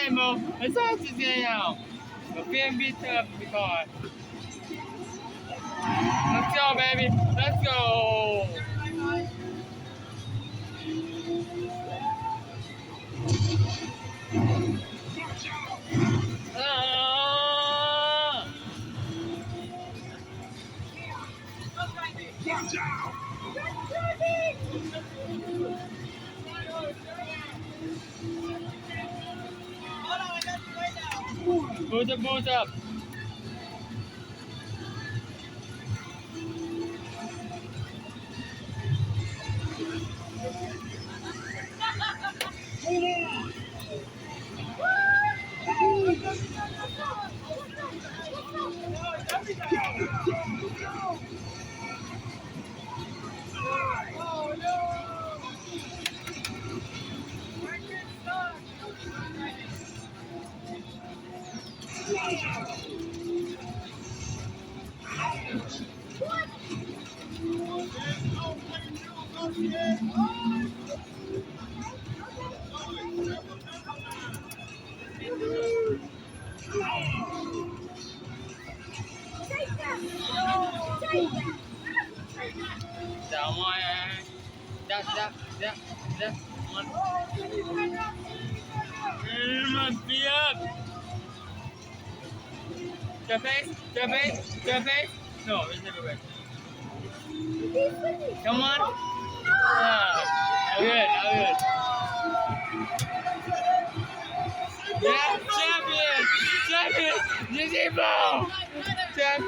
对吗？很少是这样，有变比特比快。Let's go, baby. Let's go. Ah! Boost up. Down one. Down. One. Must be up. Your face. No, it's never back. Come on. Now good. Yeah, champion. GG ball. Champion.